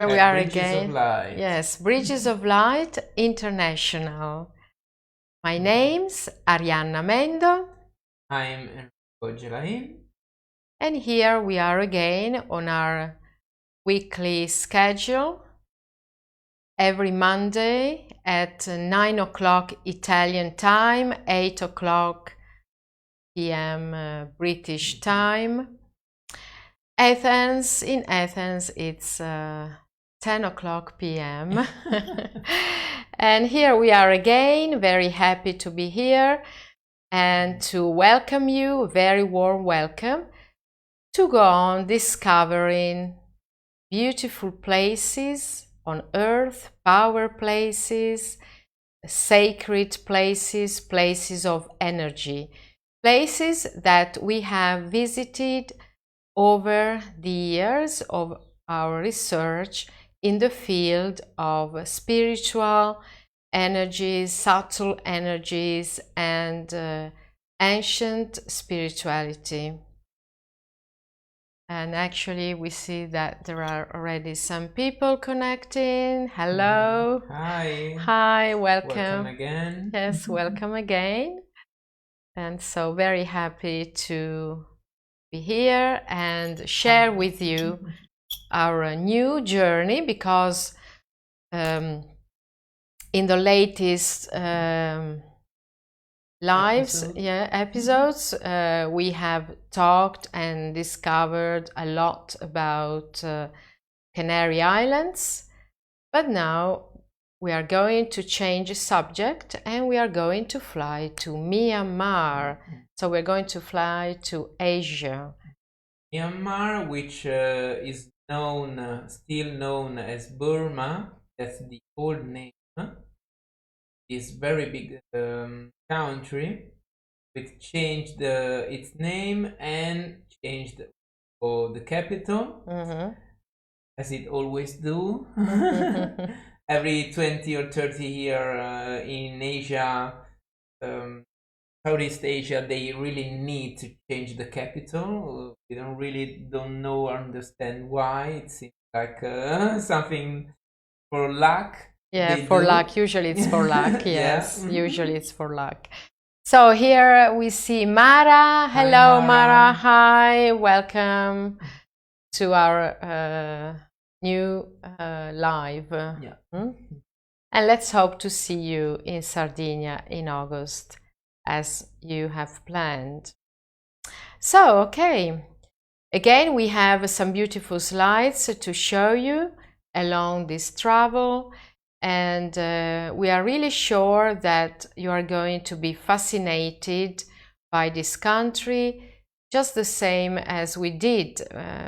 Here we are Bridges again. Of Light. Yes, Bridges of Light International. My name's Arianna Mendo. I'm Enrico Gelain. And here we are again on our weekly schedule. Every Monday at 9 o'clock Italian time, 8 o'clock p.m. British time. In Athens, it's 10 o'clock p.m. And here we are again, very happy to be here and to welcome you, a very warm welcome, to go on discovering beautiful places on earth, power places, sacred places, places of energy, places that we have visited over the years of our research in the field of spiritual energies, subtle energies, and ancient spirituality. And actually we see that there are already some people connecting. Hello. Hi. Hi, welcome. Welcome again. Yes, welcome again. And so very happy to be here and share with you our new journey, because in the latest episodes, we have talked and discovered a lot about Canary Islands, but now we are going to change subject and we are going to fly to Myanmar. So we're going to fly to Asia. Myanmar, which is known, still known as Burma, that's the old name, is very big country, which changed its name and changed the capital, as it always do. Every 20 or 30 years in Asia, Southeast Asia, they really need to change the capital. We don't know or understand why. It seems like something for luck. Yeah, for luck. Usually it's for luck. Yes, yeah. Usually it's for luck. So here we see Mara. Hello, Mara. Hi, welcome to our new live. Yeah. And let's hope to see you in Sardinia in August, as you have planned. So, okay. Again, we have some beautiful slides to show you along this travel. And we are really sure that you are going to be fascinated by this country, just the same as we did.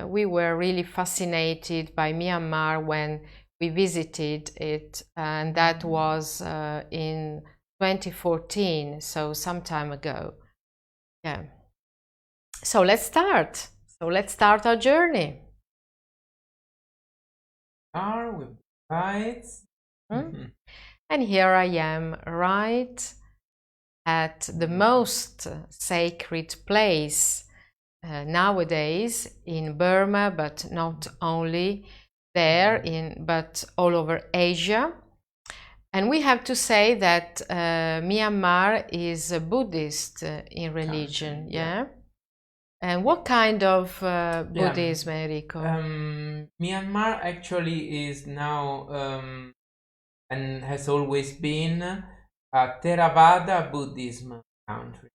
We were really fascinated by Myanmar when we visited it, and that was in 2014, so some time ago. Yeah. So let's start. Let's start our journey. Are with guides. And here I am, right at the most sacred place nowadays in Burma, but not only there, but all over Asia. And we have to say that Myanmar is a Buddhist in religion, yeah? And what kind of Buddhism, Enrico? Myanmar actually is now and has always been a Theravada Buddhism country.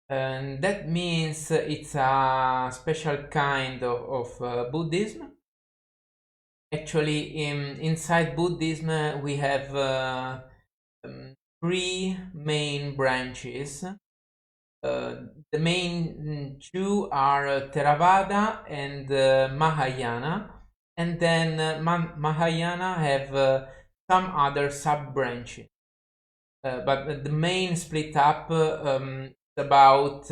And that means it's a special kind of Buddhism. Actually, inside Buddhism, we have 3 main branches. The main 2 are Theravada and Mahayana, and then Mahayana have some other sub-branches. But the main split up is about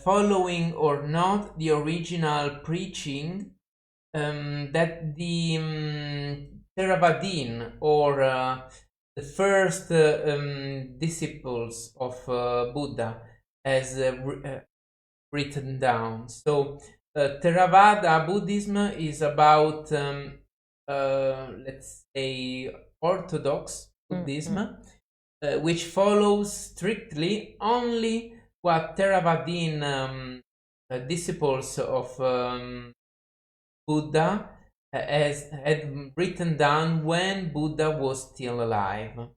following or not the original preaching that the Theravadin, or the first disciples of Buddha, has written down. So Theravada Buddhism is about, let's say, Orthodox Buddhism, which follows strictly only what Theravadin disciples of Buddha had written down when Buddha was still alive.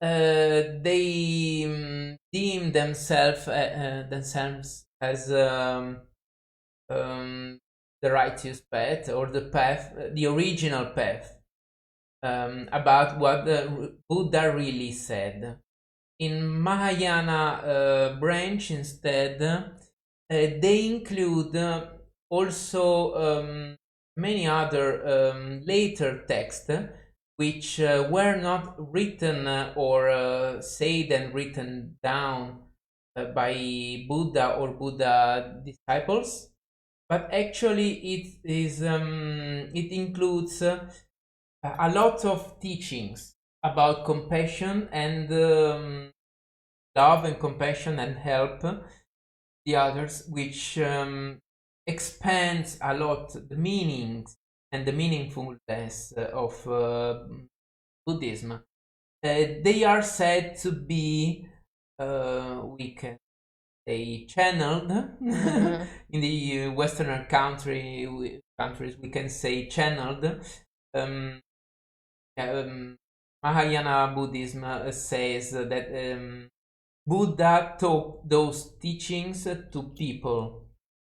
They deem themselves as the righteous path, or the path, the original path, about what the Buddha really said. In Mahayana branch, instead, they include also many other later texts which were not written or said and written down by Buddha or Buddha disciples, but actually it includes a lot of teachings about compassion and love and compassion and help the others, which expands a lot the meanings and the meaningfulness of Buddhism. They are said to be, we can say, channeled. In the Western countries we can say channeled. Mahayana Buddhism says that Buddha taught those teachings to people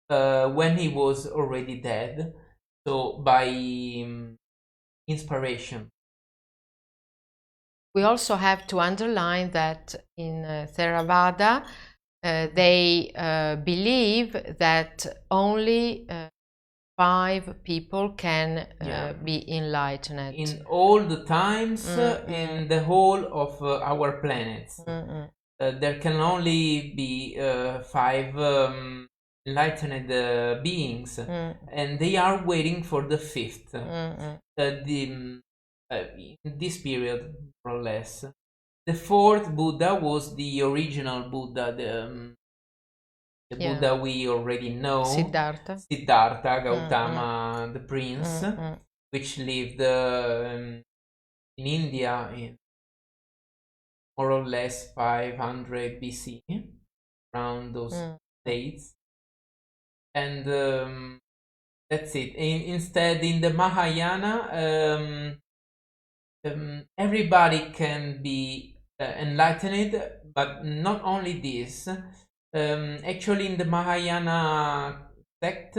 when he was already dead, so by inspiration. We also have to underline that in Theravada they believe that only 5 people can be enlightened. In all the times, in the whole of our planets. There can only be 5 enlightened beings, and they are waiting for the 5th. In this period, more or less. The 4th Buddha was the original Buddha, the Buddha we already know, Siddhartha Gautama, the prince, which lived in India in more or less 500 BC, around those dates. And that's it. Instead, in the Mahayana, everybody can be enlightened, but not only this. Actually, in the Mahayana sect,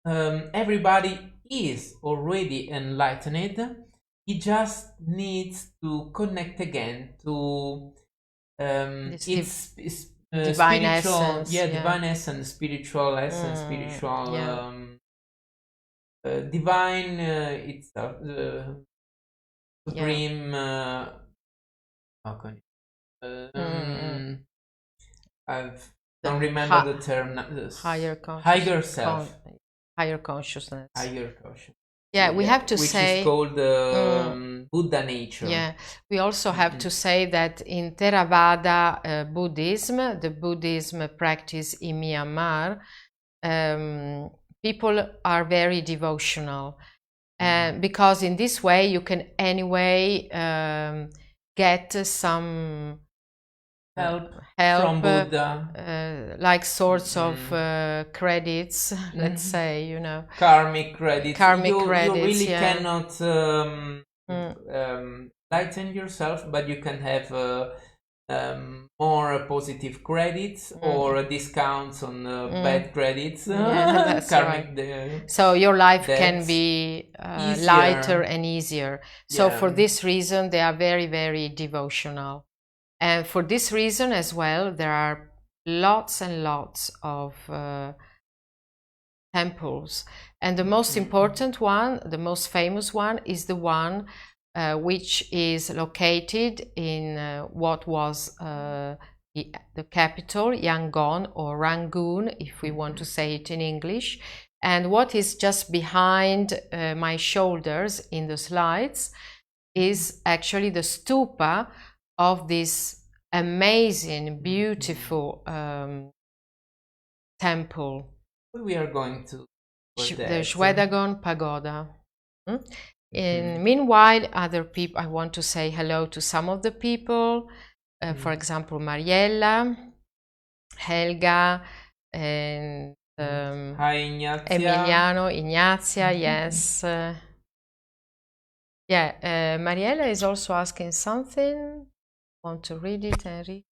everybody is already enlightened. He just needs to connect again to its divine spiritual essence, divine essence, spiritual essence, spiritual divine itself, supreme how can I don't remember the term. Higher self, higher consciousness. Yeah, we have to which say, is called Buddha nature. Yeah, we also have to say that in Theravada Buddhism, the Buddhism practice in Myanmar, people are very devotional, because in this way you can anyway get some help from Buddha, like sorts of credits, let's say, you know, karmic credits. You really cannot lighten yourself, but you can have more positive credits or discounts on bad credits. That's karmic, right. So your life can be lighter and easier. So for this reason, they are very, very devotional. And for this reason as well, there are lots and lots of temples. And the most important one, the most famous one, is the one which is located in what was the capital, Yangon, or Rangoon, if we want to say it in English. And what is just behind my shoulders in the slides is actually the stupa of this amazing, beautiful temple. we are going to the SHWEDAGON pagoda. Meanwhile, other people, I want to say hello to some of the people. For example, Mariella, Helga, and hi, Ignazia. Emiliano, Ignazia, yes. Yeah, Mariella is also asking something. Want to read it, Enrico?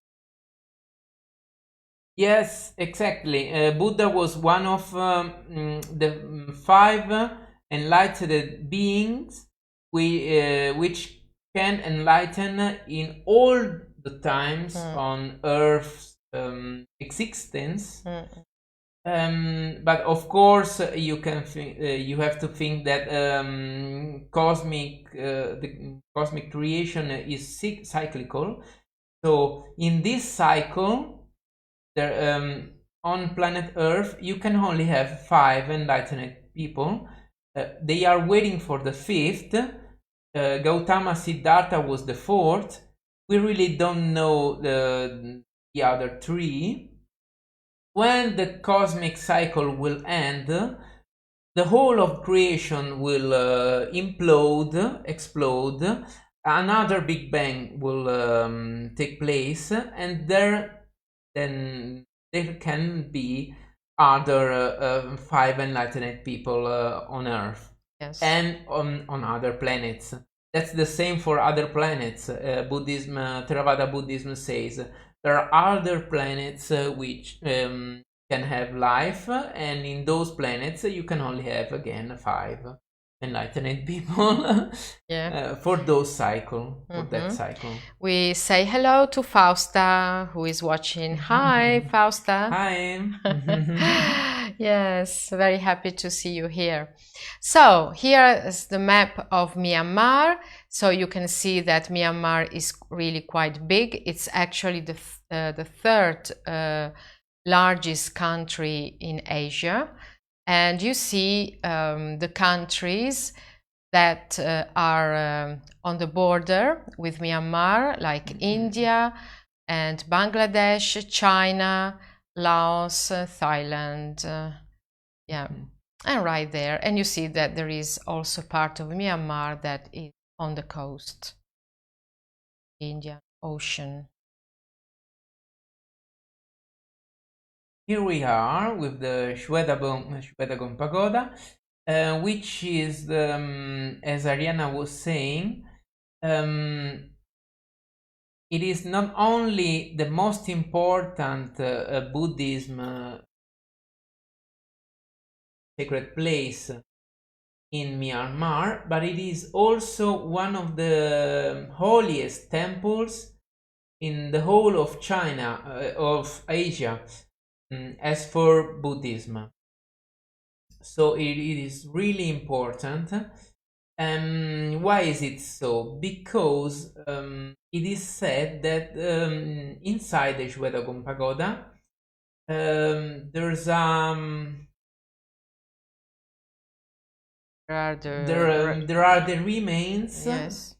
Yes, exactly. Buddha was one of the 5 enlightened beings which can enlighten in all the times on Earth's existence. But of course, you can you have to think that the cosmic creation is cyclical. So in this cycle, there, on planet Earth, you can only have 5 enlightened people. They are waiting for the 5th. Gautama Siddhartha was the 4th. We really don't know the other 3. When the cosmic cycle will end, the whole of creation will explode. Another Big Bang will take place, and then there can be other 5 enlightened people on Earth. Yes. And on other planets. That's the same for other planets. Buddhism, Theravada Buddhism says there are other planets which can have life, and in those planets you can only have again 5 enlightened people. Yeah. For those cycle, for that cycle. We say hello to Fausta, who is watching. Hi, Fausta. Hi. Yes, very happy to see you here. So here is the map of Myanmar. So you can see that Myanmar is really quite big. It's actually the 3rd largest country in Asia. And you see the countries that are on the border with Myanmar, like India and Bangladesh, China, Laos, Thailand, yeah, and right there. And you see that there is also part of Myanmar that is on the coast, Indian Ocean. Here we are with the SHWEDAGON pagoda, which is, as Arianna was saying, it is not only the most important Buddhism sacred place in Myanmar, but it is also one of the holiest temples in the whole of China, of Asia, as for Buddhism. So it is really important. Why is it so? Because it is said that inside the SHWEDAGON pagoda there's there are the remains, yes,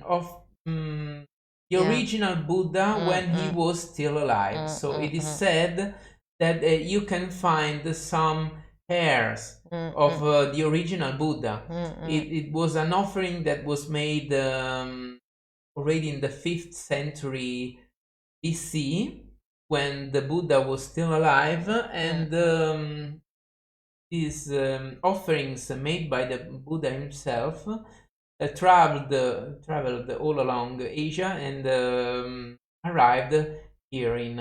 of the original Buddha when he was still alive. So it is said that you can find some hairs of the original Buddha. It was an offering that was made already in the 5th century BC, when the Buddha was still alive, and these offerings made by the Buddha himself traveled all along Asia and arrived here in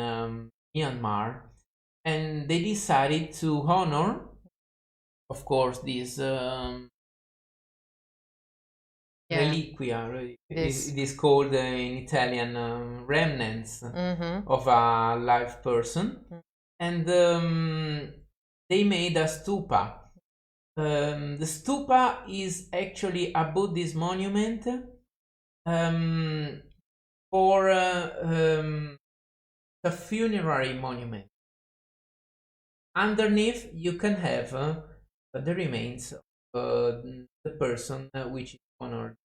Myanmar, and they decided to honor, of course, these reliquia. It is called in Italian remnants of a live person, and they made a stupa. The stupa is actually a Buddhist monument for a funerary monument. Underneath, you can have the remains of the person which is honored.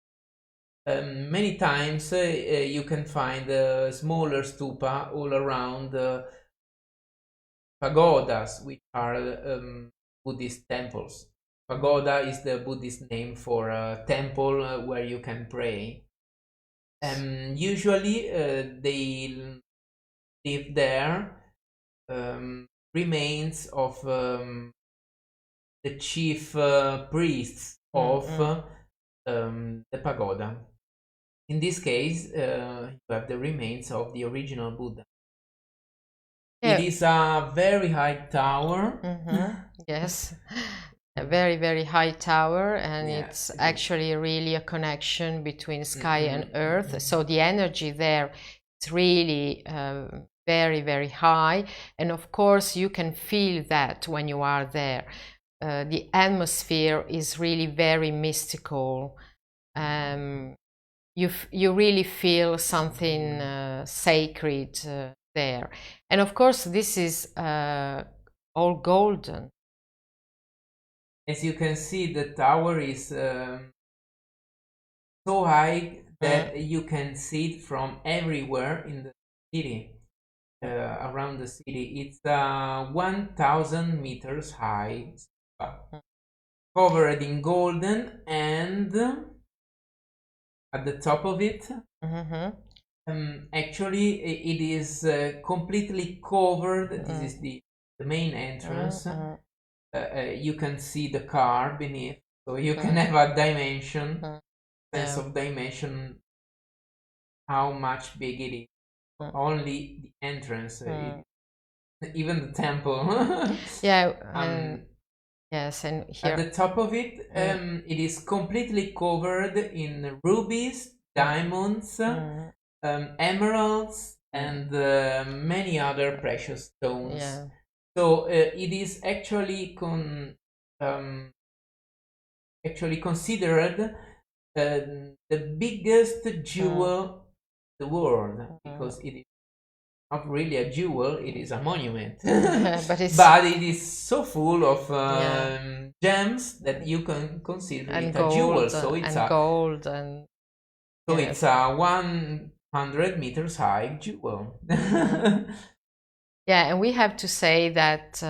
Many times you can find smaller stupa all around pagodas, which are Buddhist temples. Pagoda is the Buddhist name for a temple where you can pray. Usually they live there remains of the chief priests of the pagoda. In this case, you have the remains of the original Buddha. Yeah. It is a very high tower. Yes, a very, very high tower, and it's actually really a connection between sky and earth. So the energy there, it's really very, very high. And of course, you can feel that when you are there. The atmosphere is really very mystical. You really feel something sacred there. And of course, this is all golden. As you can see, the tower is so high that you can see it from everywhere in the city, around the city. It's 1,000 meters high, covered in golden, and at the top of it, actually, it is completely covered. This is the main entrance. You can see the car beneath, so you can have a dimension, sense of dimension, how much big it is. Only the entrance, even the temple. Yes, and here at the top of it, it is completely covered in rubies, diamonds, emeralds, and many other precious stones. So it is actually considered the biggest jewel in the world, because it is not really a jewel, it is a monument. but it is so full of gems that you can consider it a jewel. So it's gold and so it's a 100 meters high jewel. Yeah, and we have to say that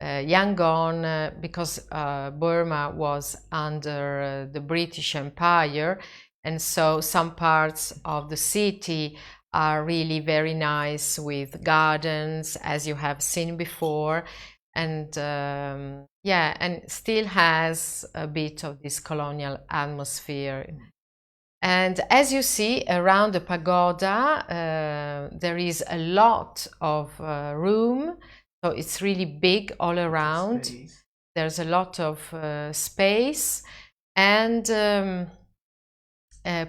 Yangon, because Burma was under the British Empire, and so some parts of the city are really very nice with gardens, as you have seen before, and and still has a bit of this colonial atmosphere. And as you see around the pagoda, there is a lot of room, so it's really big all around. There's a lot of space, and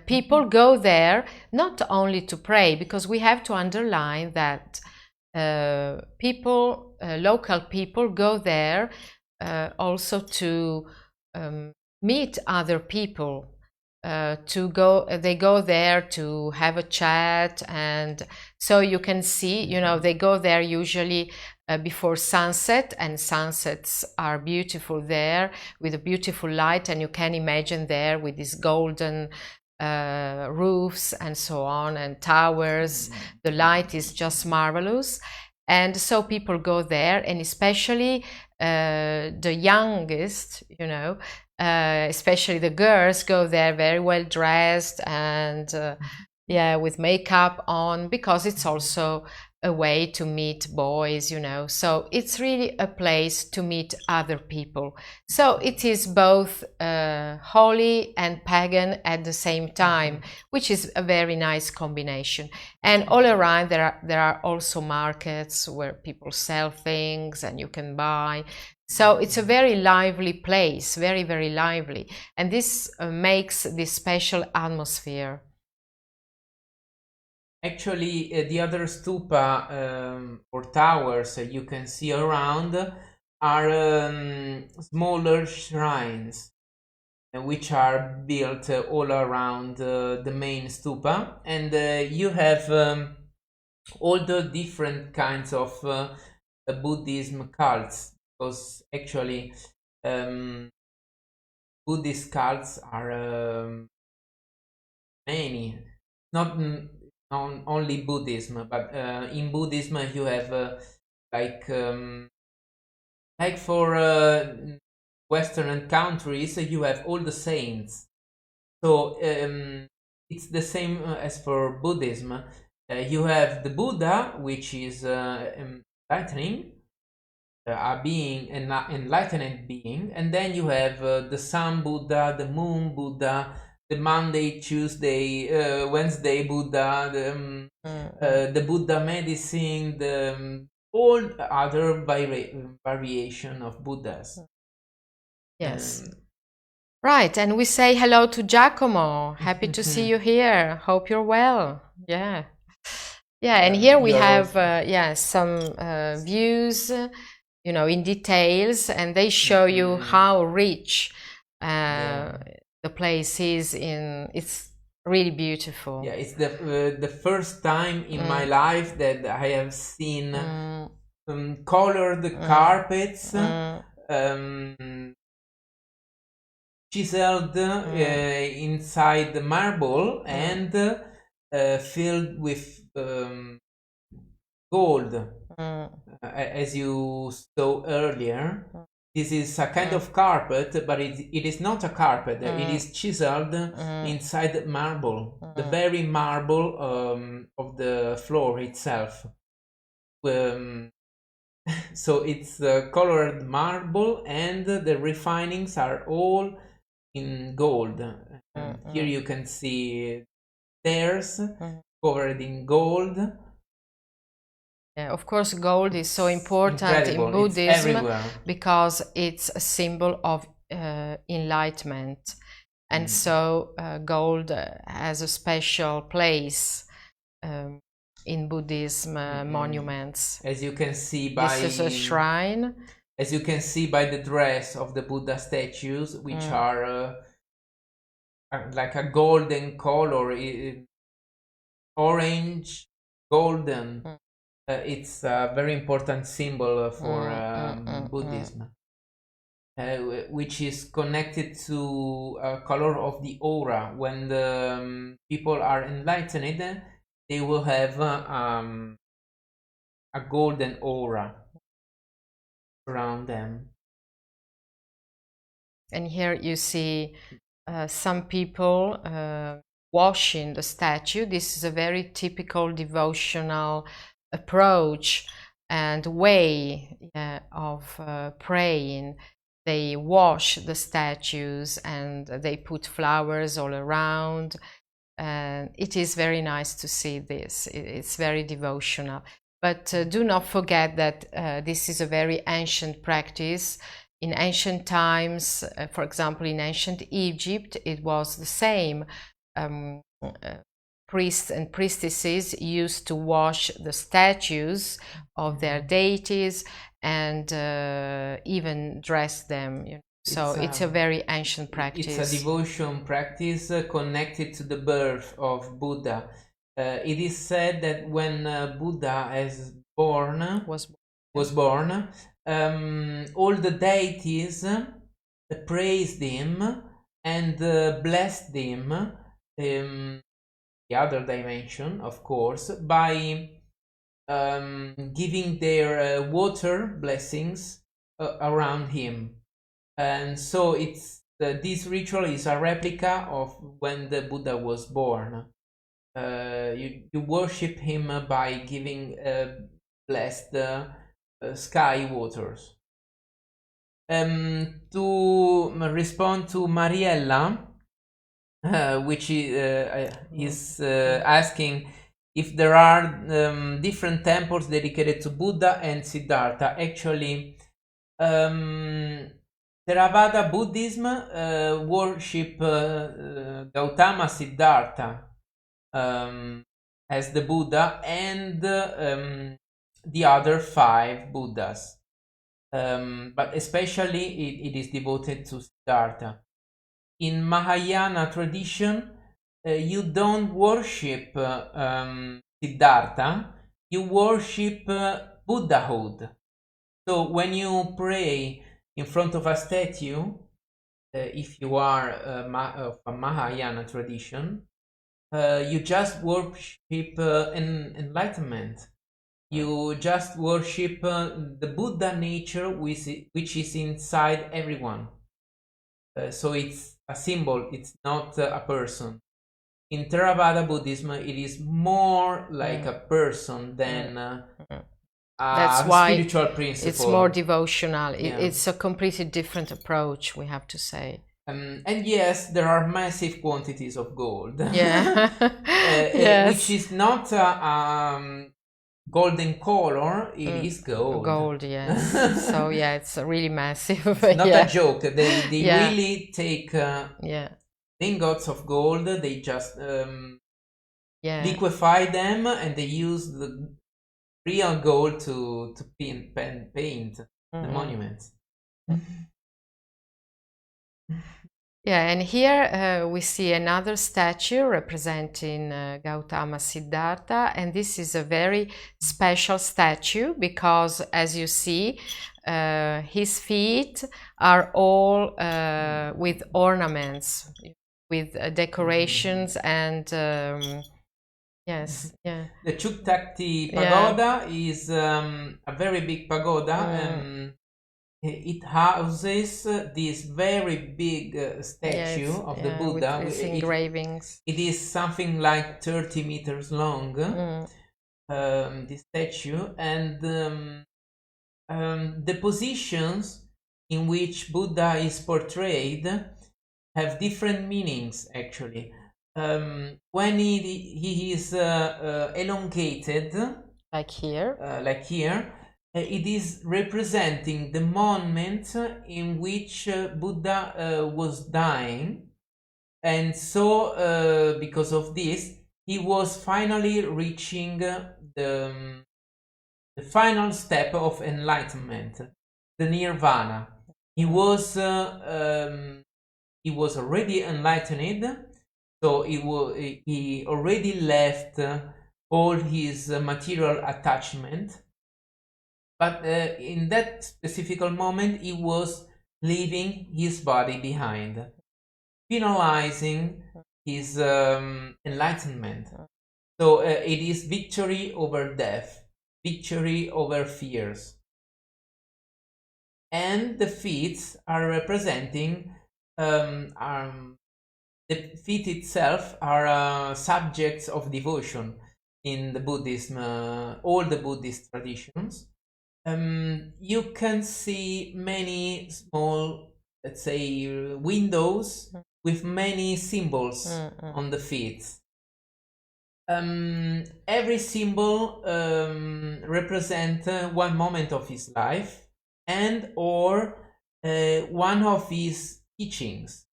people go there not only to pray, because we have to underline that local people go there also to meet other people. They go there to have a chat, and so you can see, they go there usually before sunset, and sunsets are beautiful there with a beautiful light, and you can imagine there with these golden roofs and so on, and towers. The light is just marvelous, and so people go there, and especially the youngest, especially the girls go there very well dressed and with makeup on, because it's also a way to meet boys, so it's really a place to meet other people. So it is both holy and pagan at the same time, which is a very nice combination. And all around there are also markets where people sell things and you can buy. So it's a very lively place, very, very lively. And this makes this special atmosphere. Actually, the other stupa or towers you can see around are smaller shrines, which are built all around the main stupa. And you have all the different kinds of Buddhism cults, because actually Buddhist cults are many, not only Buddhism, but in Buddhism you have like for Western countries, you have all the saints. So it's the same as for Buddhism. You have the Buddha, which is enlightening, a being, an enlightened being, and then you have the Sun Buddha, the Moon Buddha, the Monday, Tuesday, Wednesday Buddha, the Buddha medicine, the all other variation of Buddhas. Yes. Right, and we say hello to Giacomo. Happy to see you here. Hope you're well. Yeah. Yeah, and here we have some views, you know, in details, and they show you how rich the place is. It's really beautiful. Yeah, it's the first time in my life that I have seen colored carpets, chiseled inside the marble and filled with gold, as you saw earlier. This is a kind of carpet, but it is not a carpet. It is chiseled inside the marble, the very marble of the floor itself. So it's colored marble, and the refinings are all in gold. Here you can see stairs covered in gold. Yeah, of course, gold is so important in Buddhism because it's a symbol of enlightenment. And so gold has a special place in Buddhism monuments. As you can see by this is a shrine. As you can see by the dress of the Buddha statues, which are like a golden color, orange, golden. It's a very important symbol for Buddhism, which is connected to a color of the aura. When the people are enlightened, they will have a golden aura around them. And here you see some people washing the statue. This is a very typical devotional approach and way of praying. They wash the statues and they put flowers all around, and it is very nice to see this. It's very devotional, but do not forget that this is a very ancient practice. In ancient times, for example, in ancient Egypt, it was the same. Priests and priestesses used to wash the statues of their deities and even dress them. You know. So it's a very ancient practice. It's a devotion practice connected to the birth of Buddha. It is said that when Buddha was born, all the deities praised him and blessed him, the other dimension, of course, by giving their water blessings around him. And so it's this ritual is a replica of when the Buddha was born. You worship him by giving blessed sky waters. To respond to Mariella, which is asking if there are different temples dedicated to Buddha and Siddhartha. Actually, Theravada Buddhism worship Gautama Siddhartha as the Buddha and the other 5 Buddhas. But especially it is devoted to Siddhartha. In Mahayana tradition, you don't worship Siddhartha, you worship Buddhahood. So when you pray in front of a statue, if you are of a Mahayana tradition, you just worship enlightenment. You just worship the Buddha nature, which is inside everyone. So it's a symbol, it's not a person. In Theravada Buddhism, it is more like a person than that's a why spiritual principle. it's more devotional. It's a completely different approach, we have to say. And yes, there are massive quantities of gold. Yeah. Yes. Which is not golden color, it is gold. Gold, yes. So yeah, it's really massive. It's not a joke. They really take ingots of gold. They just liquefy them, and they use the real gold to paint the monuments. Yeah, and here we see another statue representing Gautama Siddhartha, and this is a very special statue because, as you see, his feet are all with ornaments, with decorations, and yes, yeah. The Chuktakti Pagoda is a very big pagoda. It houses this very big statue of the Buddha with engravings. It is something like 30 meters long, this statue, and the positions in which Buddha is portrayed have different meanings, actually. When he is elongated, like here, it is representing the moment in which Buddha was dying, and so because of this, he was finally reaching the final step of enlightenment, the nirvana. He was already enlightened, so he already left all his material attachment. But in that specific moment, he was leaving his body behind, finalizing his enlightenment. So it is victory over death, victory over fears. And the feet are representing, the feet itself are subjects of devotion in the Buddhism, all the Buddhist traditions. You can see many small, let's say, windows with many symbols on the feet. Every symbol represents one moment of his life and or one of his teachings.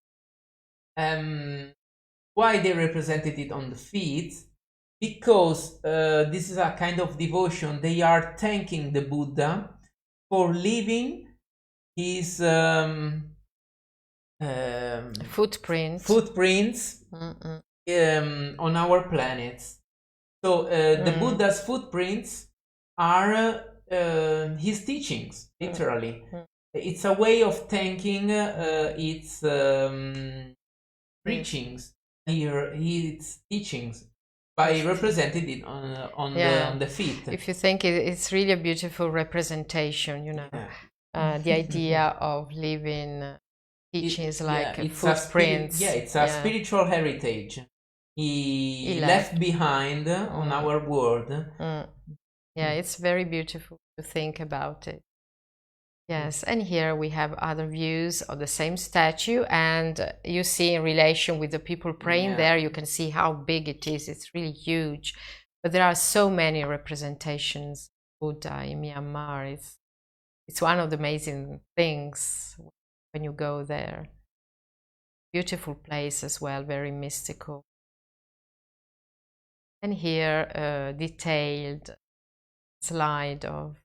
Why they represented it on the feet? Because this is a kind of devotion. They are thanking the Buddha for leaving his footprints on our planet. So the Buddha's footprints are his teachings, literally. It's a way of thanking its preachings, its teachings, by representing it on the feet. If you think it's really a beautiful representation, you know, the idea of leaving teachings like footprints. It's a spiritual heritage he left behind on our world. Yeah, it's very beautiful to think about it. Yes, and here we have other views of the same statue, and you see in relation with the people praying there, you can see how big it is. It's really huge, but there are so many representations of Buddha in Myanmar. It's one of the amazing things when you go there. Beautiful place as well, very mystical. And here a detailed slide of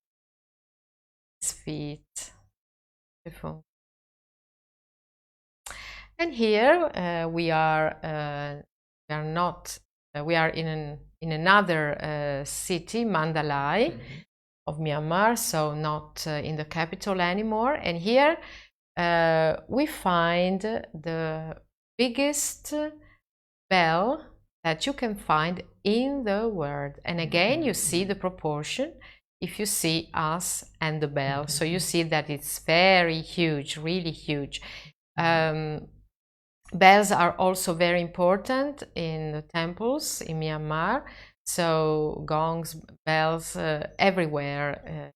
his feet. Beautiful. And here we are in another city, Mandalay, of Myanmar, so not in the capital anymore. And here we find the biggest bell that you can find in the world. And again, you see the proportion if you see us and the bell. So you see that it's very huge, really huge. Bells are also very important in the temples in Myanmar. So gongs, bells everywhere,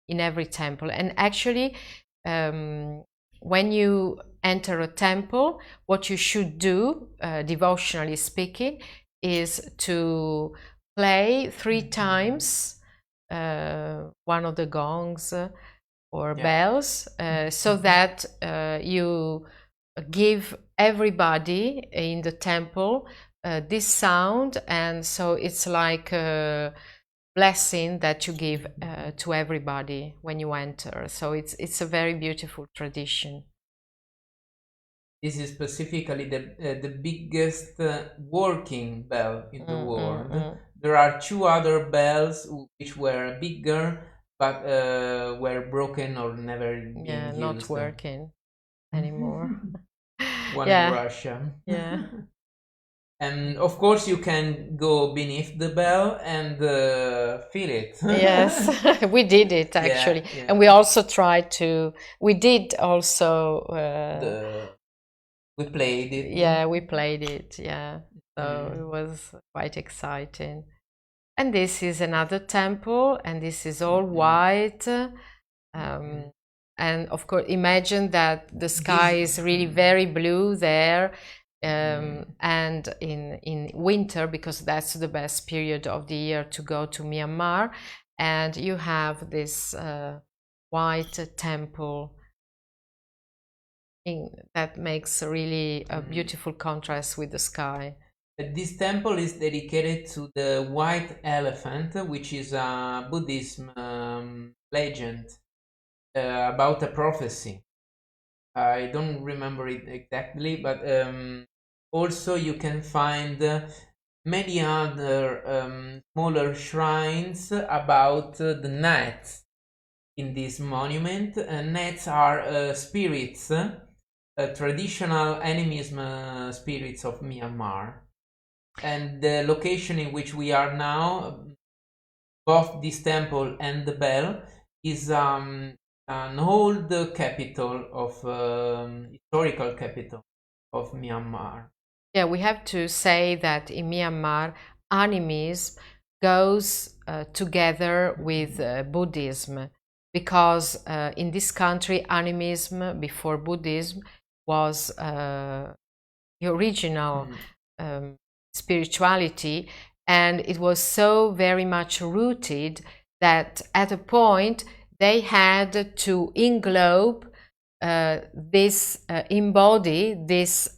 in every temple. And actually, when you enter a temple, what you should do, devotionally speaking, is to play 3 times one of the gongs or bells, so that you give everybody in the temple this sound, and so it's like a blessing that you give to everybody when you enter. So it's a very beautiful tradition. This is specifically the biggest working bell in the world. There are 2 other bells which were bigger, but were broken or never been used. Not working anymore. One in Russia. Yeah. And of course you can go beneath the bell and feel it. Yes, we did it actually. Yeah. And we also tried to, we did also... we played it. Yeah, we played it, yeah. So it was quite exciting. And this is another temple, and this is all white. And of course, imagine that the sky is really very blue there. And in winter, because that's the best period of the year to go to Myanmar, and you have this white temple that makes really a beautiful contrast with the sky. This temple is dedicated to the white elephant, which is a Buddhism legend about a prophecy. I don't remember it exactly, but also you can find many other smaller shrines about the gnats in this monument. Gnats are spirits, traditional animism spirits of Myanmar. And the location in which we are now, both this temple and the bell, is an old capital of historical capital of Myanmar. Yeah, we have to say that in Myanmar, animism goes together with Buddhism, because in this country, animism before Buddhism was the original spirituality, and it was so very much rooted that at a point they had to englobe embody this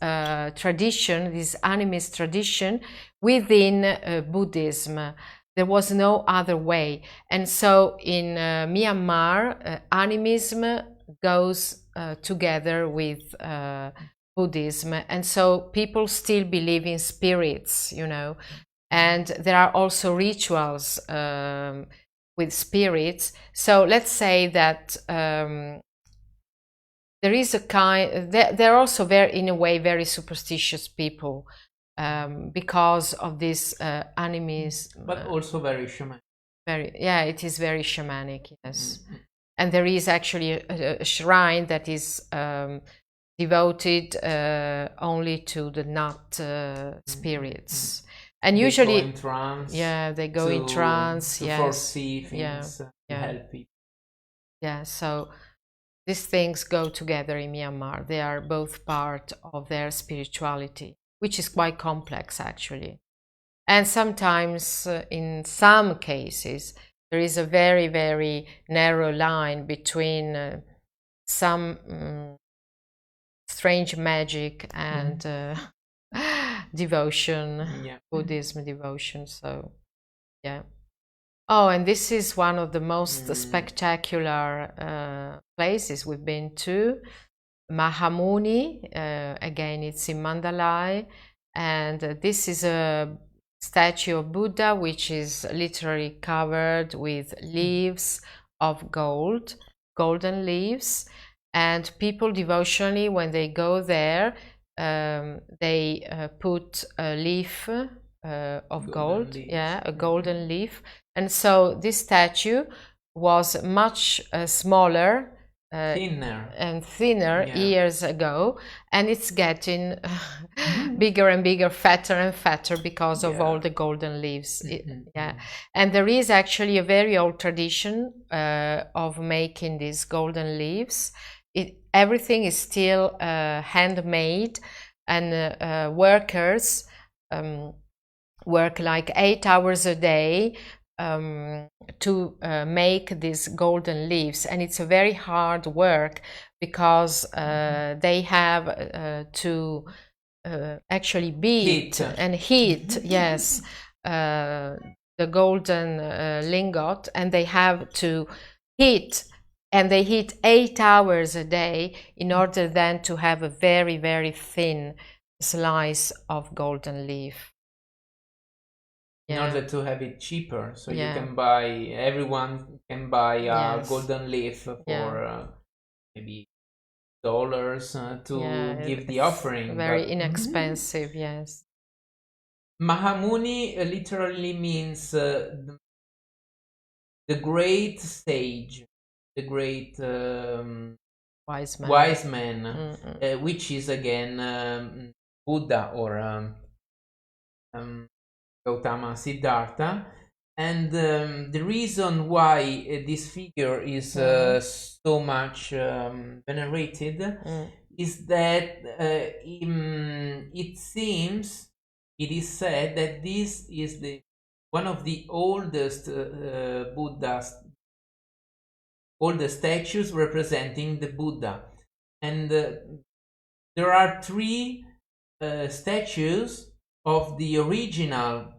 tradition, this animist tradition within Buddhism. There was no other way. And so in Myanmar, animism goes together with Buddhism, and so people still believe in spirits, you know, and there are also rituals with spirits. So let's say that there is a kind, they're also very, in a way, very superstitious people because of this animism. But also very shamanic. Yeah, it is very shamanic, yes. And there is actually a shrine that is devoted only to the nut spirits. And usually, they go in trance. Yeah, they go in trance. To yes. foresee things, to help people. Yeah, so these things go together in Myanmar. They are both part of their spirituality, which is quite complex actually. And sometimes, in some cases, there is a very, very narrow line between some strange magic and devotion, Buddhism devotion. So, yeah. Oh, and this is one of the most spectacular places we've been to, MUNI. Again, it's in Mandalay, and this is a statue of Buddha which is literally covered with leaves of gold, golden leaves. And people devotionally, when they go there, they put a leaf of Golden gold, leaves. yeah, a golden leaf. And so this statue was much smaller Thinner. and thinner Yeah. years ago, and it's getting bigger and bigger, fatter and fatter because of all the golden leaves. Yeah, and there is actually a very old tradition of making these golden leaves. Everything is still handmade, and workers work like 8 hours a day to make these golden leaves, and it's a very hard work because they have to actually beat and heat, yes, the golden lingot, and they have to heat, and they heat 8 hours a day in order then to have a very, very thin slice of golden leaf. In order to have it cheaper, so you can buy, everyone can buy a golden leaf for maybe dollars to give the offering. Very inexpensive, yes. MAHA literally means the great sage, the great wise man, which is again Buddha or Gautama Siddhartha. And the reason why this figure is so much venerated is that it seems, it is said that this is one of the oldest oldest statues representing the Buddha. And there are 3 statues of the original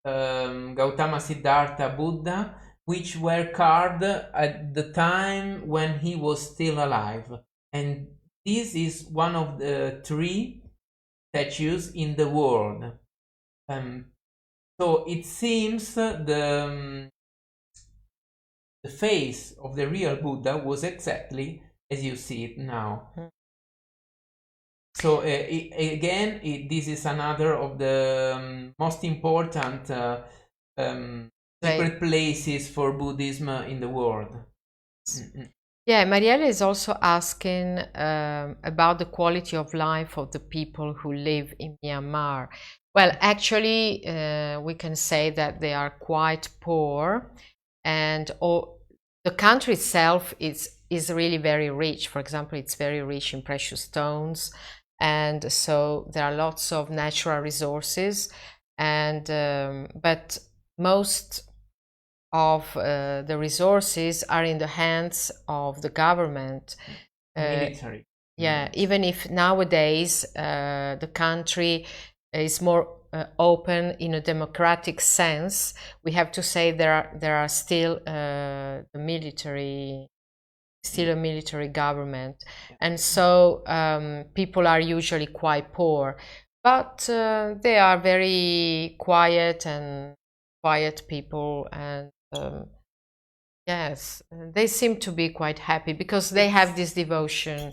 Gautama Siddhartha Buddha, which were carved at the time when he was still alive. And this is one of the 3 statues in the world. So it seems the face of the real Buddha was exactly as you see it now. So again, this is another of the most important sacred places for Buddhism in the world. Yeah, Marielle is also asking about the quality of life of the people who live in Myanmar. Well, actually, we can say that they are quite poor, and the country itself is really very rich. For example, it's very rich in precious stones, and so there are lots of natural resources, and but most of the resources are in the hands of the government, military. Yeah, even if nowadays the country is more open in a democratic sense, we have to say there are still a military government, and so people are usually quite poor, but they are very quiet people, and yes, they seem to be quite happy because they have this devotion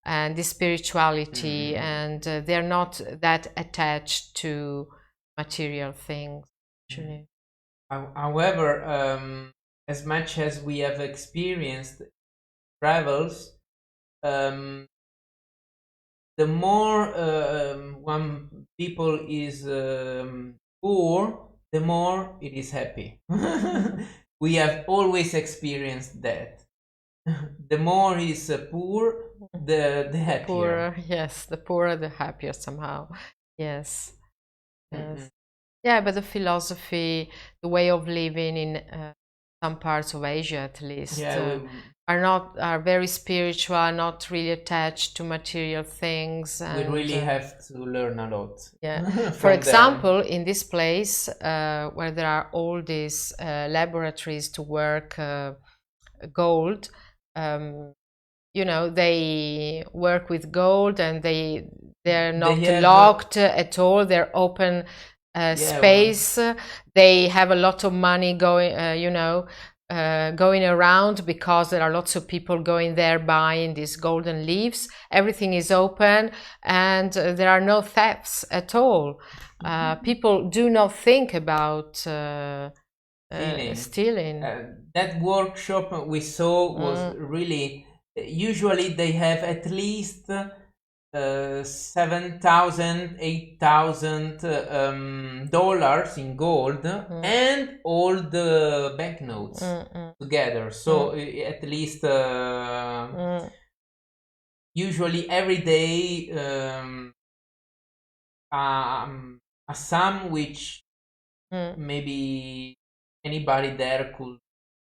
and this spirituality, and they're not that attached to material things, actually. However, as much as we have experienced travels, the more one people is poor, the more it is happy. We have always experienced that. The more is poor, the happier. Poorer, yes, the poorer, the happier somehow. Yes, yes. Yeah, but the philosophy, the way of living in some parts of Asia, at least, are very spiritual, not really attached to material things. And we really have to learn a lot. Yeah. For example, in this place where there are all these laboratories to work gold, you know, they work with gold, and they're not locked at all. They're open space. They have a lot of money going, you know, going around because there are lots of people going there buying these golden leaves. Everything is open and there are no thefts at all. People do not think about stealing. That workshop we saw was really, usually they have at least 7,000, 8,000 dollars in gold and all the banknotes together. So at least usually every day a sum which maybe anybody there could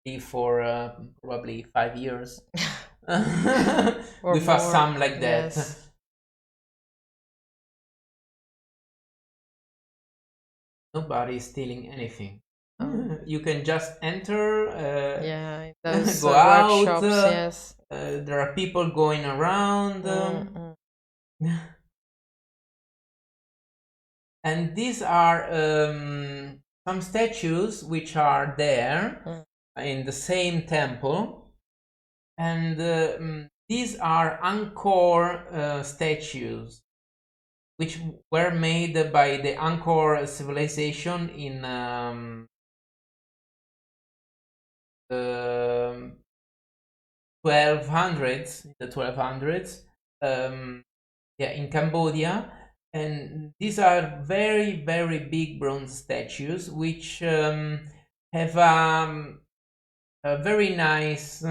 live for probably 5 years with a sum like that. Yes. Nobody is stealing anything. You can just enter, those go out. Yes. There are people going around. And these are some statues which are there in the same temple. And these are Angkor statues, which were made by the Angkor civilization in the 1200s, in Cambodia. And these are very, very big bronze statues which have a very nice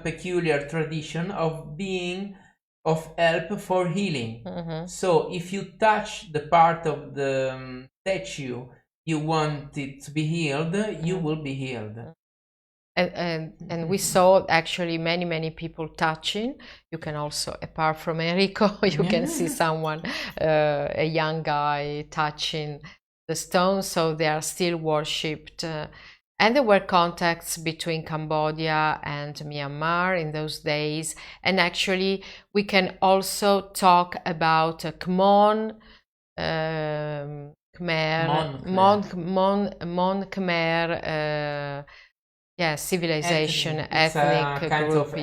peculiar tradition of being of help for healing. So if you touch the part of the statue you want it to be healed, you will be healed. And we saw actually many people touching. You can also, apart from Enrico, you can see someone, a young guy touching the stones. So they are still worshipped. And there were contacts between Cambodia and Myanmar in those days. And actually, we can also talk about Khmer, Mon Khmer, civilization, ethnic group,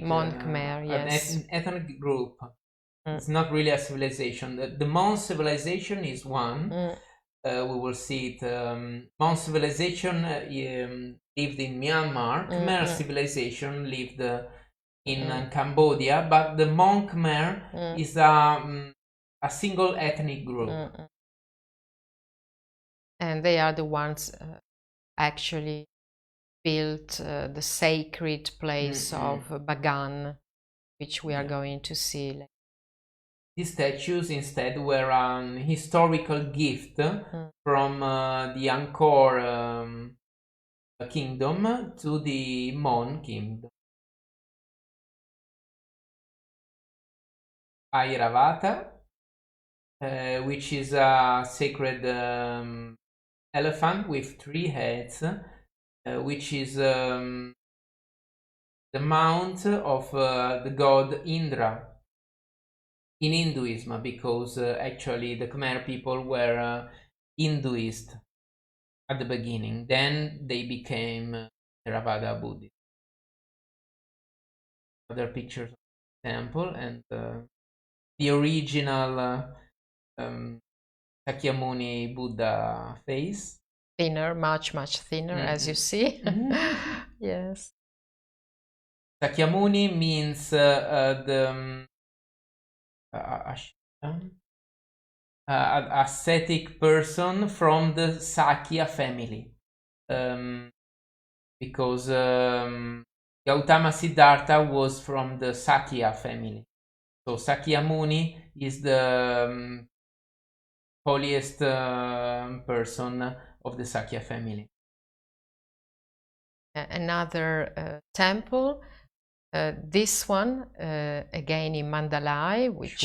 Mon Khmer, yes. An ethnic group. It's not really a civilization. The Mon civilization is one. We will see it. Mon civilization lived in Myanmar. Khmer civilization lived in Cambodia, but the Mon Khmer is a single ethnic group. And they are the ones actually built the sacred place of Bagan, which we are going to see. These statues instead were an historical gift from the Angkor kingdom to the Mon kingdom. Airavata, which is a sacred elephant with 3 heads, which is the mount of the god Indra in Hinduism, because actually the Khmer people were Hinduist at the beginning. Then they became Theravada Buddhist. Other pictures of the temple and the original Sakyamuni Buddha face. Thinner, much thinner, as you see. Yes. Sakyamuni means the ascetic person from the Sakya family, because Gautama Siddhartha was from the Sakya family. So Sakyamuni is the holiest person of the Sakya family. Another temple, this one again in Mandalay, which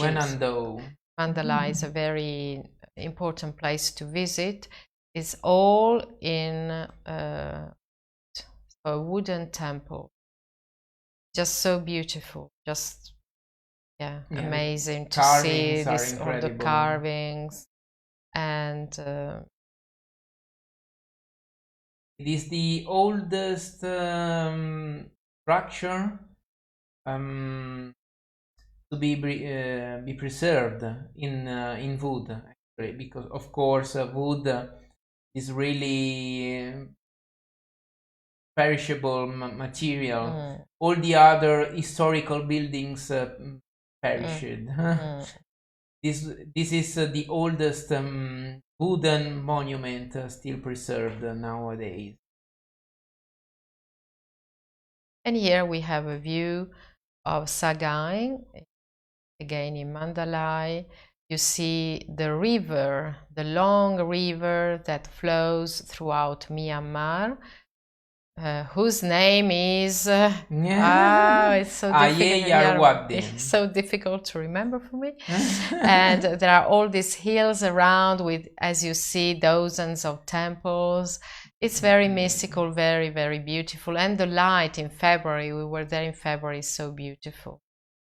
Mandalay is a very important place to visit. It's all in a wooden temple, just so beautiful, just amazing to see this, all the carvings. And It is the oldest structure to be preserved in wood, actually, because of course wood is really perishable material. All the other historical buildings perished. This is the oldest wooden monument still preserved nowadays. And here we have a view of Sagaing, again in Mandalay. You see the river, the long river that flows throughout Myanmar, whose name is it's so difficult. It's so difficult to remember for me. And there are all these hills around with, as you see, dozens of temples. It's very mystical, very, very beautiful. And the light in February, we were there in February, is so beautiful.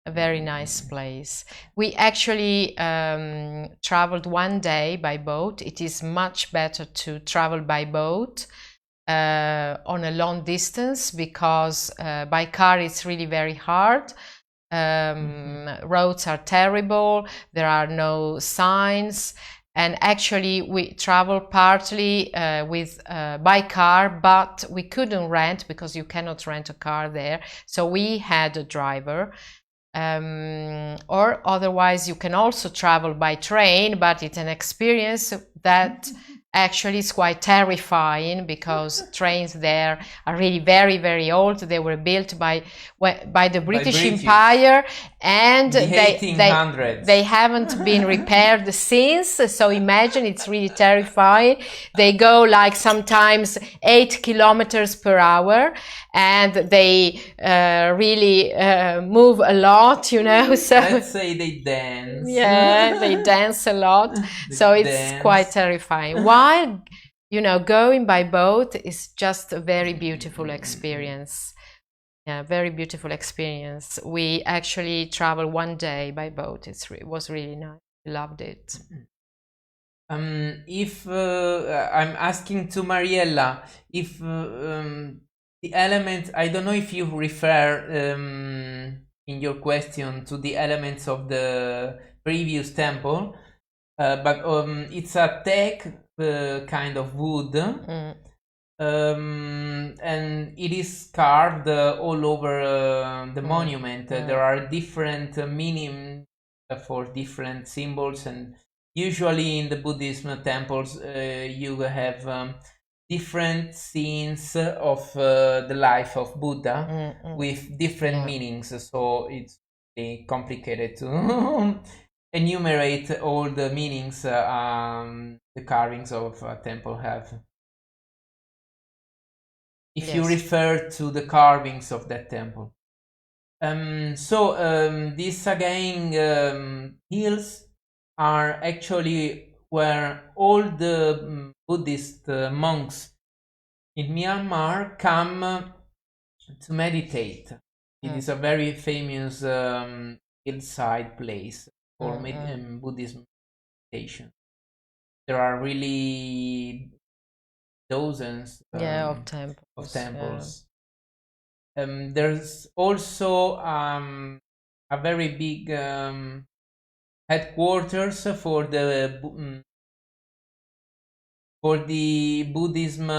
A very nice place. We actually traveled one day by boat. It is much better to travel by boat on a long distance, because by car it's really very hard. Roads are terrible, there are no signs, and actually we travel partly with by car, but we couldn't rent because you cannot rent a car there, so we had a driver. Or otherwise you can also travel by train, but it's an experience that actually is quite terrifying, because trains there are really very, very old. They were built by the British Empire, and they haven't been repaired since. So imagine, it's really terrifying. They go like sometimes 8 kilometers per hour, and they really move a lot, you know. So let's say they dance. Yeah, they dance a lot. So it's quite terrifying. While, you know, going by boat is just a very beautiful experience. Yeah, very beautiful experience. We actually traveled one day by boat. It was really nice. Loved it. If I'm asking to Mariella, if the element, I don't know if you refer in your question to the elements of the previous temple, but it's a teak kind of wood, and it is carved all over the monument. There are different meaning for different symbols, and usually in the Buddhism temples you have different scenes of the life of Buddha with different meanings, so it's really complicated to enumerate all the meanings the carvings of a temple have. If you refer to the carvings of that temple. These Sagaing hills are actually where all the Buddhist monks in Myanmar come to meditate. It is a very famous hillside place for Buddhism meditation. There are really dozens of temples. There's also a very big headquarters for the Buddhism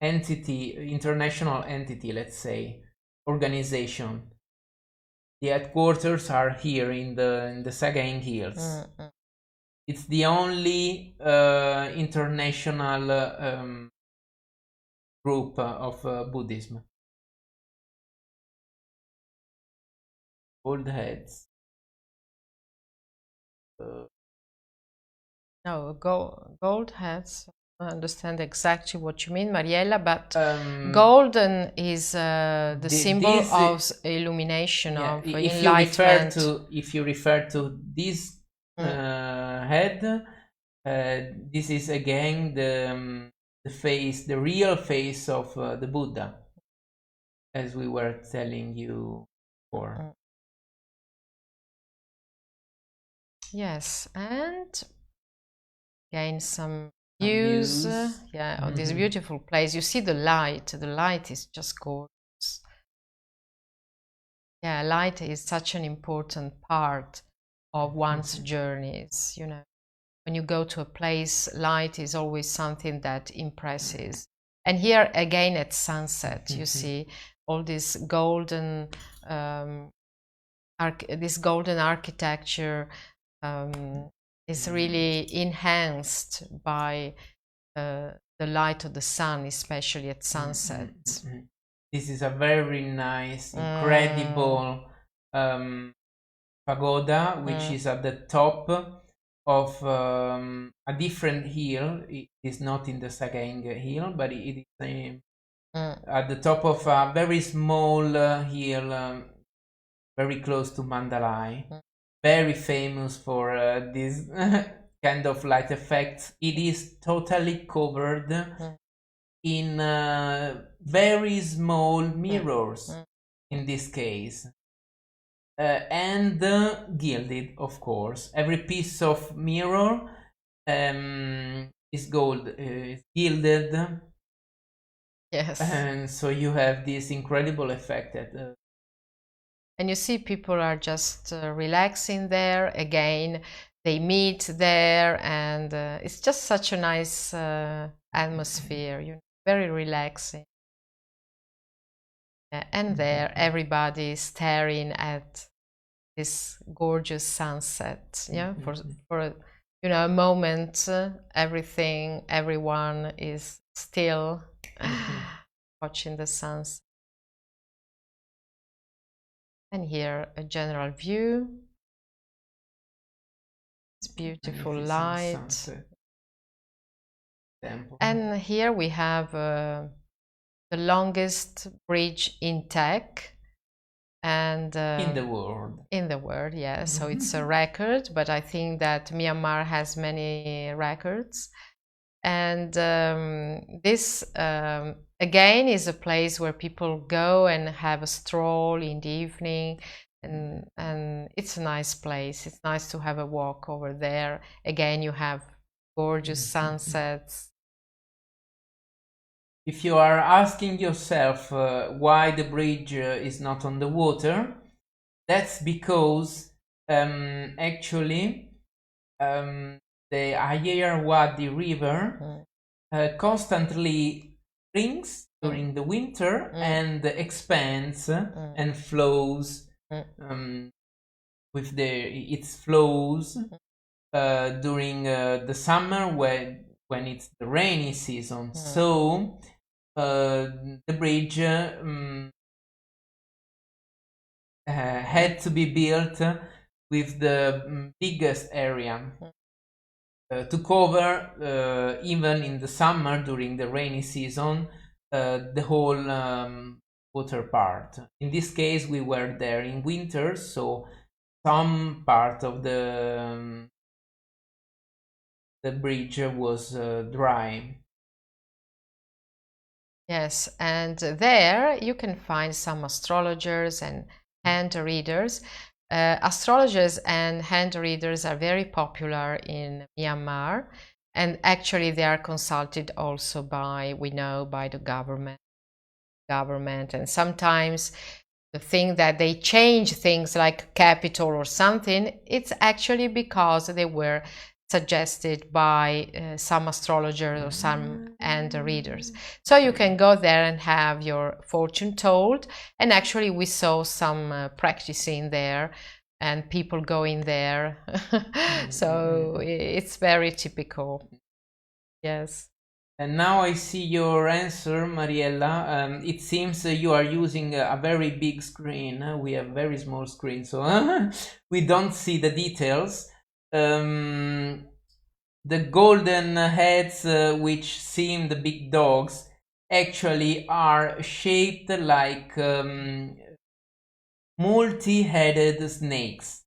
entity, international entity, let's say, organization. The headquarters are here in the Sagaing Hills. It's the only international group of Buddhism. Gold heads. No, gold heads. I understand exactly what you mean, Mariella, but golden is the symbol of illumination, of enlightenment. If you refer to this head, this is again the face, the real face of the Buddha, as we were telling you before. Yes, and gain some views. Yeah, of this beautiful place. You see the light. The light is just gorgeous. Yeah, light is such an important part of one's journeys, you know. When you go to a place, light is always something that impresses. And here again at sunset, you see all this golden, this golden architecture is really enhanced by the light of the sun, especially at sunset. This is a very nice, incredible pagoda, which is at the top of a different hill. It is not in the Sagaing hill, but it is at the top of a very small hill, very close to Mandalay. Very famous for this kind of light effects. It is totally covered in very small mirrors in this case, and gilded, of course. Every piece of mirror is gold, is gilded. Yes. And so you have this incredible effect that and you see people are just relaxing there. Again, they meet there, and it's just such a nice atmosphere, you know, very relaxing. And there, everybody is staring at this gorgeous sunset. Yeah, for you know, a moment, everyone is still watching the sunset. And here a general view. It's beautiful light. And here we have the longest bridge in tech and in the world. In the world, yeah. So it's a record, but I think that Myanmar has many records. And this again is a place where people go and have a stroll in the evening, and it's a nice place. It's nice to have a walk over there. Again, you have gorgeous sunsets. If you are asking yourself why the bridge is not on the water, that's because actually the Ayeyarwady River constantly shrinks during the winter and expands and flows with its flows during the summer when it's the rainy season. So the bridge had to be built with the biggest area to cover, even in the summer during the rainy season, the whole water part. In this case, we were there in winter, so some part of the bridge was dry. Yes, and there you can find some astrologers and hand readers. Astrologers and hand readers are very popular in Myanmar, and actually they are consulted also by, we know, by the government, and sometimes the thing that they change things like capital or something, it's actually because they were suggested by some astrologers or some hand readers. So you can go there and have your fortune told, and actually we saw some practicing there and people going there. So it's very typical. Yes. And now I see your answer, Mariella. It seems you are using a very big screen. We have very small screen, so we don't see the details. The golden heads, which seem the big dogs, actually are shaped like multi-headed snakes.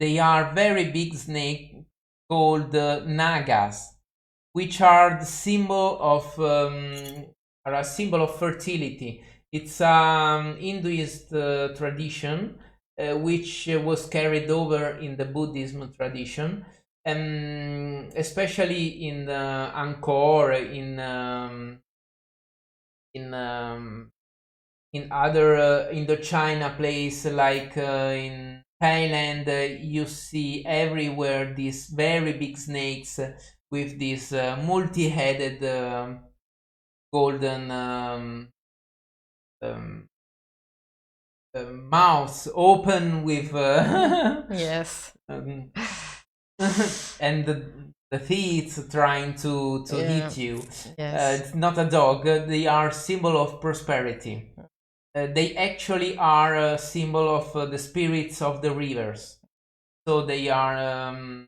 They are very big snakes called nagas, which are the symbol of are a symbol of fertility. It's Hinduist tradition which was carried over in the Buddhism tradition. especially in Angkor, in other Indochina place like in Thailand, you see everywhere these very big snakes with this multi-headed golden um, mouths open with yes. And the teeth trying to hit you. Yes. It's not a dog. They are symbol of prosperity. They actually are a symbol of the spirits of the rivers. So they are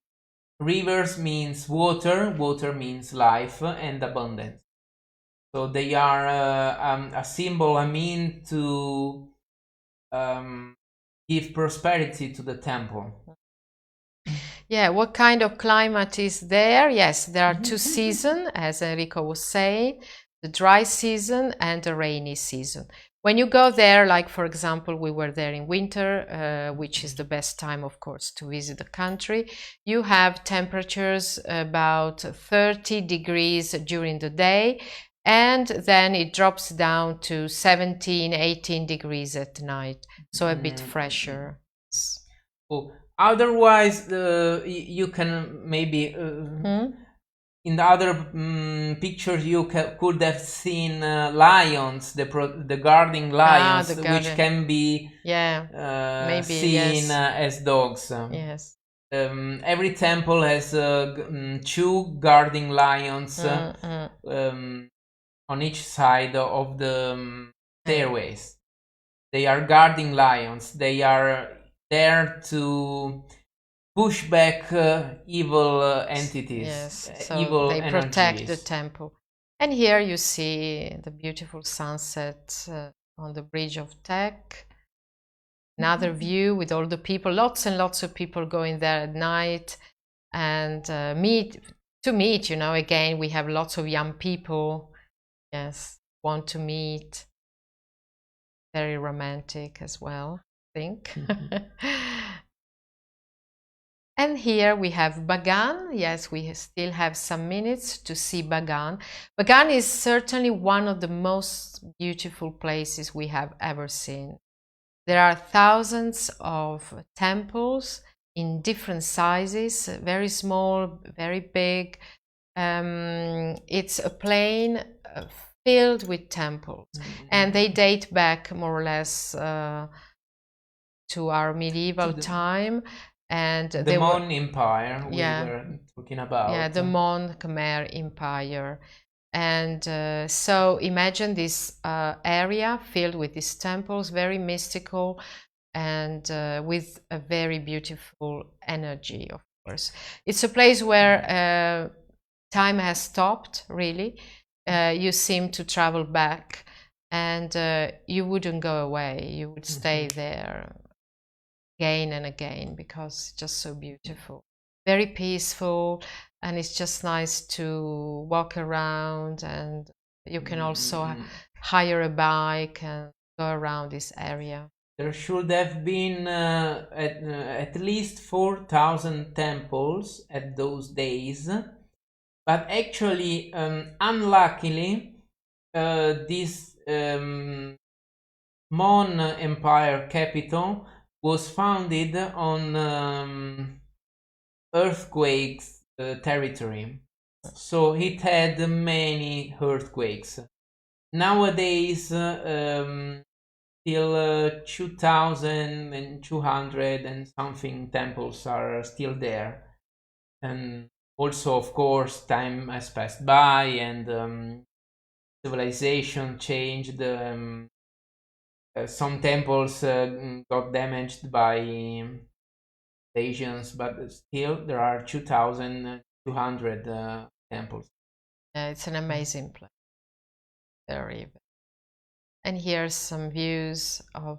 rivers means water, water means life and abundance. So they are a symbol, I mean, to give prosperity to the temple. Yeah, what kind of climate is there? Yes, there are two seasons, as Enrico was saying, the dry season and the rainy season. When you go there, like for example, we were there in winter, which is the best time, of course, to visit the country, you have temperatures about 30 degrees during the day, and then it drops down to 17, 18 degrees at night, so a bit fresher. Oh. Otherwise, you can maybe in the other pictures you could have seen lions, the guarding lions, which can be maybe, seen as dogs. Yes. Every temple has 2 guarding lions on each side of the stairways. They are guarding lions. They are there to push back evil entities. Yes, so evil they energies. Protect the temple. And here you see the beautiful sunset on the bridge of Tek. Another view with all the people, lots and lots of people going there at night and meet, you know, again, we have lots of young people, yes, want to meet. Very romantic as well, I think. And here we have Bagan. Yes, we still have some minutes to see Bagan. Bagan is certainly one of the most beautiful places we have ever seen. There are thousands of temples in different sizes, very small, very big. It's a plain filled with temples, and they date back more or less to our medieval time. And the Mon Empire we were talking about. Yeah, the Mon Khmer Empire. And so imagine this area filled with these temples, very mystical and with a very beautiful energy, of course. It's a place where time has stopped, really. You seem to travel back, and you wouldn't go away. You would stay there again and again because it's just so beautiful, very peaceful, and it's just nice to walk around, and you can also hire a bike and go around this area. There should have been at least 4,000 temples at those days, but actually, unluckily, this Mon Empire capital was founded on earthquakes territory, so it had many earthquakes. Nowadays, still 2,200 and something temples are still there, and also, of course, time has passed by and civilization changed. Some temples got damaged by invasions, but still there are 2,200 temples. Yeah, it's an amazing place. Very. And here's some views of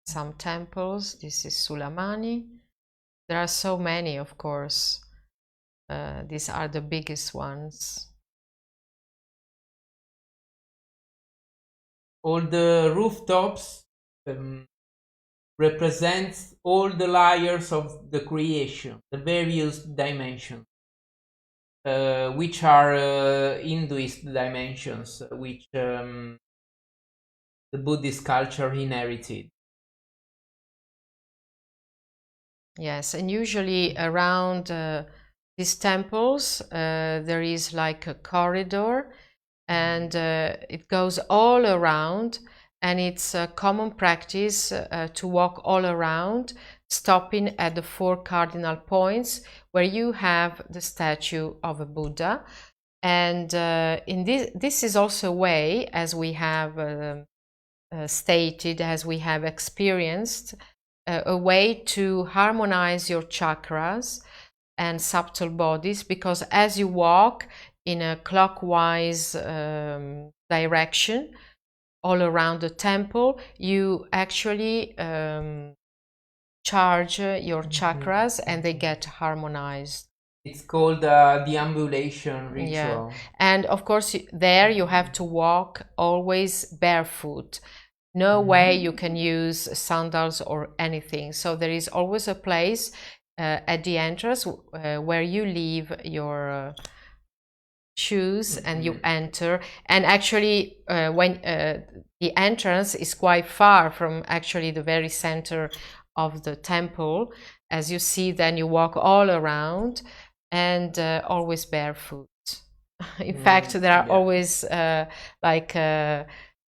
some temples. This is Sulamani. There are so many, of course. These are the biggest ones. All the rooftops represents all the layers of the creation, the various dimensions, which are Hinduist dimensions, which the Buddhist culture inherited. Yes, and usually around these temples there is like a corridor, and it goes all around, and it's a common practice to walk all around, stopping at the 4 cardinal points where you have the statue of a Buddha. And in this is also a way, as we have stated, as we have experienced, a way to harmonize your chakras and subtle bodies, because as you walk in a clockwise direction all around the temple, you actually charge your chakras and they get harmonized. It's called the ambulation ritual. Yeah, and of course there you have to walk always barefoot. No way you can use sandals or anything. So there is always a place at the entrance where you leave your shoes and you enter. And actually when the entrance is quite far from actually the very center of the temple, as you see, then you walk all around and always barefoot. In fact, there are always like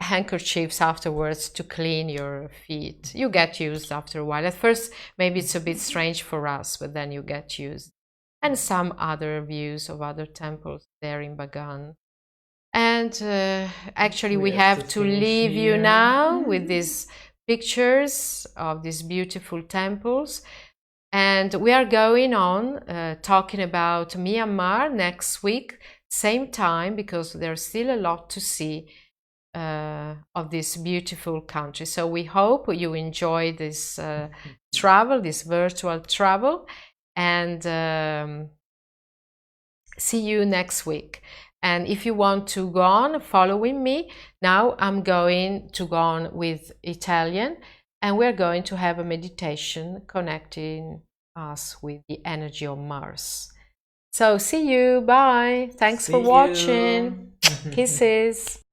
handkerchiefs afterwards to clean your feet. You get used after a while. At first maybe it's a bit strange for us, but then you get used. And some other views of other temples there in Bagan. And actually we have to leave you now with these pictures of these beautiful temples. And we are going on talking about Myanmar next week, same time, because there's still a lot to see of this beautiful country. So we hope you enjoy this travel, this virtual travel, and see you next week. And if you want to go on following me, now I'm going to go on with Italian, and we're going to have a meditation connecting us with the energy of Mars. So see you, bye. Thanks for watching. Kisses.